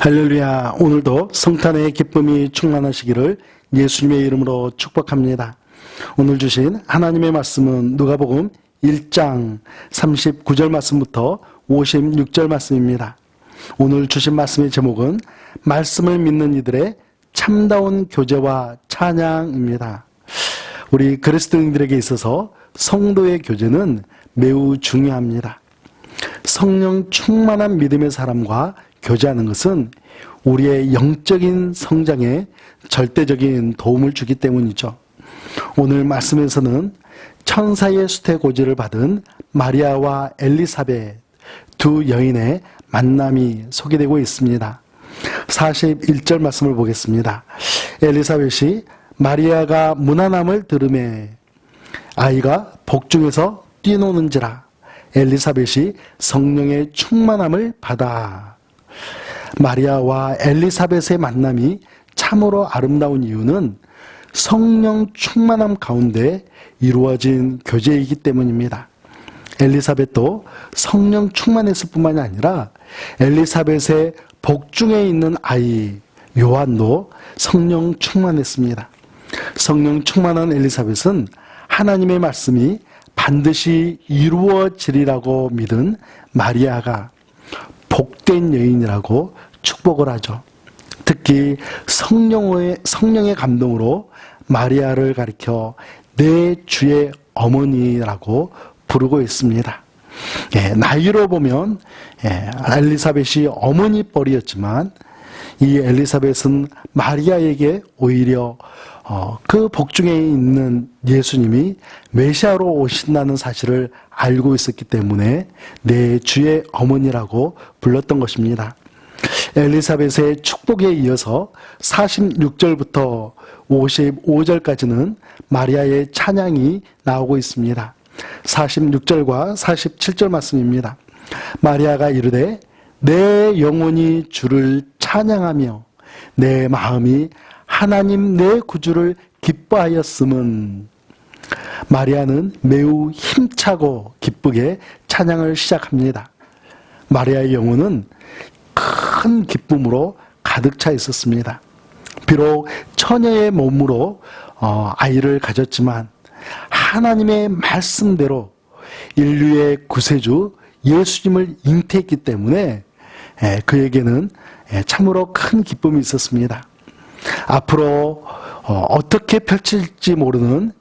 할렐루야. 오늘도 성탄의 기쁨이 충만하시기를 예수님의 이름으로 축복합니다. 오늘 주신 하나님의 말씀은 누가복음 1장 39절 말씀부터 56절 말씀입니다. 오늘 주신 말씀의 제목은 말씀을 믿는 이들의 참다운 교제와 찬양입니다. 우리 그리스도인들에게 있어서 성도의 교제는 매우 중요합니다. 성령 충만한 믿음의 사람과 교제하는 것은 우리의 영적인 성장에 절대적인 도움을 주기 때문이죠. 오늘 말씀에서는 천사의 수태고지를 받은 마리아와 엘리사벳 두 여인의 만남이 소개되고 있습니다. 41절 말씀을 보겠습니다. 엘리사벳이 마리아가 무난함을 들으매 아이가 복중에서 뛰노는지라 엘리사벳이 성령의 충만함을 받아. 마리아와 엘리사벳의 만남이 참으로 아름다운 이유는 성령 충만함 가운데 이루어진 교제이기 때문입니다. 엘리사벳도 성령 충만했을 뿐만이 아니라 엘리사벳의 복중에 있는 아이 요한도 성령 충만했습니다. 성령 충만한 엘리사벳은 하나님의 말씀이 반드시 이루어지리라고 믿은 마리아가 복된 여인이라고 축복을 하죠. 특히 성령의 감동으로 마리아를 가리켜 내 주의 어머니라고 부르고 있습니다. 나이로 보면 엘리사벳이 어머니 뻘이었지만 이 엘리사벳은 마리아에게 오히려 그 복중에 있는 예수님이 메시아로 오신다는 사실을 알고 있었기 때문에 내 주의 어머니라고 불렀던 것입니다. 엘리사벳의 축복에 이어서 46절부터 55절까지는 마리아의 찬양이 나오고 있습니다. 46절과 47절 말씀입니다. 마리아가 이르되 내 영혼이 주를 찬양하며 내 마음이 하나님 내 구주를 기뻐하였음은. 마리아는 매우 힘차고 기쁘게 찬양을 시작합니다. 마리아의 영혼은 큰 기쁨으로 가득 차 있었습니다. 비록 처녀의 몸으로 아이를 가졌지만 하나님의 말씀대로 인류의 구세주 예수님을 잉태했기 때문에 그에게는 참으로 큰 기쁨이 있었습니다. 앞으로 어떻게 펼칠지 모르는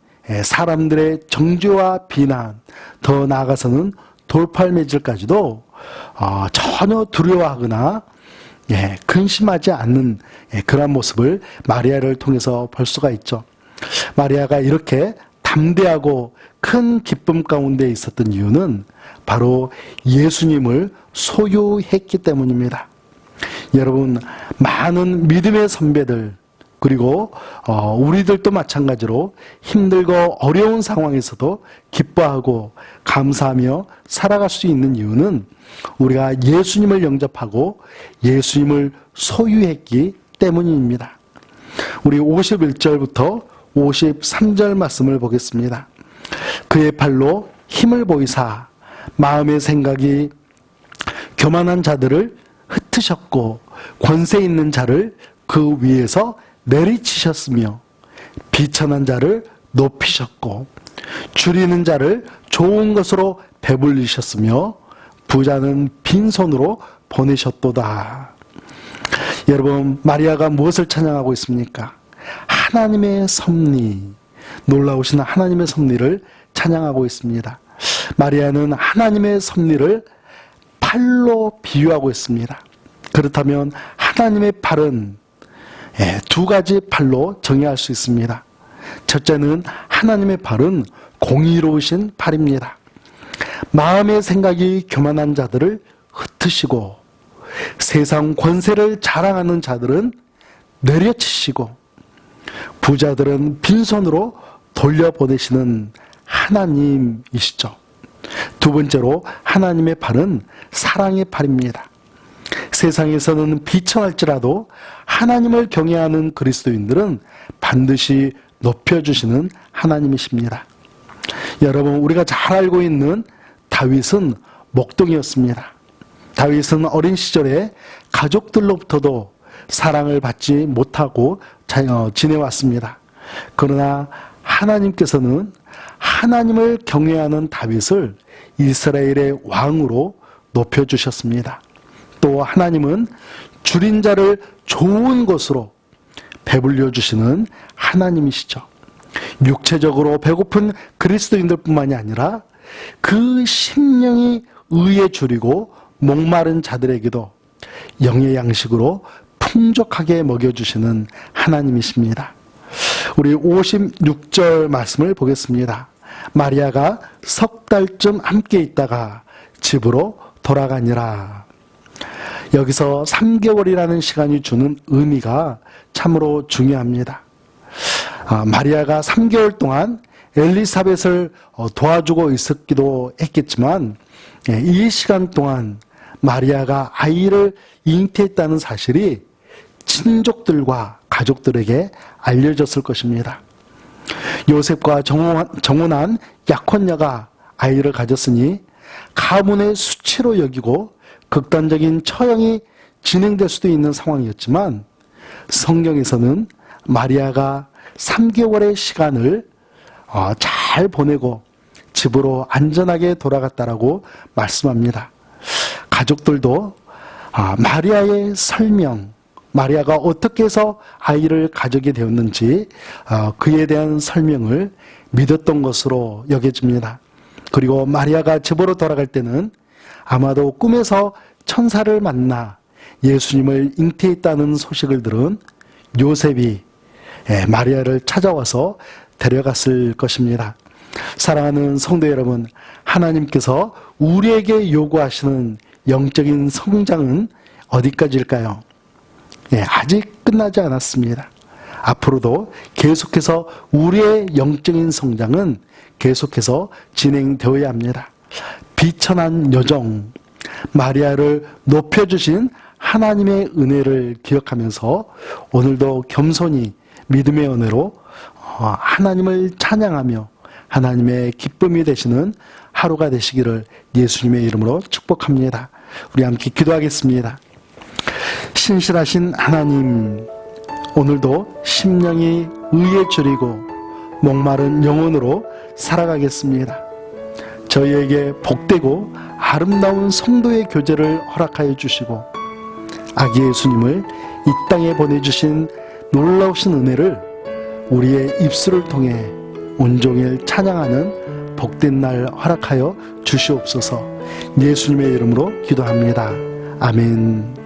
사람들의 정죄와 비난, 더 나아가서는 돌팔매질까지도 전혀 두려워하거나 근심하지 않는 그런 모습을 마리아를 통해서 볼 수가 있죠. 마리아가 이렇게 담대하고 큰 기쁨 가운데 있었던 이유는 바로 예수님을 소유했기 때문입니다. 여러분, 많은 믿음의 선배들 그리고 우리들도 마찬가지로 힘들고 어려운 상황에서도 기뻐하고 감사하며 살아갈 수 있는 이유는 우리가 예수님을 영접하고 예수님을 소유했기 때문입니다. 우리 51절부터 53절 말씀을 보겠습니다. 그의 팔로 힘을 보이사 마음의 생각이 교만한 자들을 흩으셨고 권세 있는 자를 그 위에서 내리치셨으며 비천한 자를 높이셨고 줄이는 자를 좋은 것으로 배불리셨으며 부자는 빈손으로 보내셨도다. 여러분, 마리아가 무엇을 찬양하고 있습니까? 하나님의 섭리, 놀라우신 하나님의 섭리를 찬양하고 있습니다. 마리아는 하나님의 섭리를 팔로 비유하고 있습니다. 그렇다면 하나님의 팔은 두 가지 팔로 정의할 수 있습니다. 첫째는 하나님의 팔은 공의로우신 팔입니다. 마음의 생각이 교만한 자들을 흩으시고 세상 권세를 자랑하는 자들은 내려치시고 부자들은 빈손으로 돌려보내시는 하나님이시죠. 두 번째로 하나님의 팔은 사랑의 팔입니다. 세상에서는 비천할지라도 하나님을 경외하는 그리스도인들은 반드시 높여주시는 하나님이십니다. 여러분, 우리가 잘 알고 있는 다윗은 목동이었습니다. 다윗은 어린 시절에 가족들로부터도 사랑을 받지 못하고 지내왔습니다. 그러나 하나님께서는 하나님을 경외하는 다윗을 이스라엘의 왕으로 높여주셨습니다. 또 하나님은 줄인 자를 좋은 것으로 배불려 주시는 하나님이시죠. 육체적으로 배고픈 그리스도인들뿐만이 아니라 그 심령이 의에 줄이고 목마른 자들에게도 영의 양식으로 풍족하게 먹여주시는 하나님이십니다. 우리 56절 말씀을 보겠습니다. 마리아가 석 달쯤 함께 있다가 집으로 돌아가니라. 여기서 3개월이라는 시간이 주는 의미가 참으로 중요합니다. 마리아가 3개월 동안 엘리사벳을 도와주고 있었기도 했겠지만 이 시간 동안 마리아가 아이를 잉태했다는 사실이 친족들과 가족들에게 알려졌을 것입니다. 요셉과 정혼한 약혼녀가 아이를 가졌으니 가문의 수치로 여기고 극단적인 처형이 진행될 수도 있는 상황이었지만 성경에서는 마리아가 3개월의 시간을 잘 보내고 집으로 안전하게 돌아갔다라고 말씀합니다. 가족들도 마리아의 설명, 마리아가 어떻게 해서 아이를 가지게 되었는지 그에 대한 설명을 믿었던 것으로 여겨집니다. 그리고 마리아가 집으로 돌아갈 때는 아마도 꿈에서 천사를 만나 예수님을 잉태했다는 소식을 들은 요셉이 마리아를 찾아와서 데려갔을 것입니다. 사랑하는 성도 여러분, 하나님께서 우리에게 요구하시는 영적인 성장은 어디까지일까요? 아직 끝나지 않았습니다. 앞으로도 계속해서 우리의 영적인 성장은 계속해서 진행되어야 합니다. 비천한 여정, 마리아를 높여주신 하나님의 은혜를 기억하면서 오늘도 겸손히 믿음의 은혜로 하나님을 찬양하며 하나님의 기쁨이 되시는 하루가 되시기를 예수님의 이름으로 축복합니다. 우리 함께 기도하겠습니다. 신실하신 하나님, 오늘도 심령이 의에 줄이고 목마른 영혼으로 살아가겠습니다. 저희에게 복되고 아름다운 성도의 교제를 허락하여 주시고 아기 예수님을 이 땅에 보내주신 놀라우신 은혜를 우리의 입술을 통해 온종일 찬양하는 복된 날 허락하여 주시옵소서. 예수님의 이름으로 기도합니다. 아멘.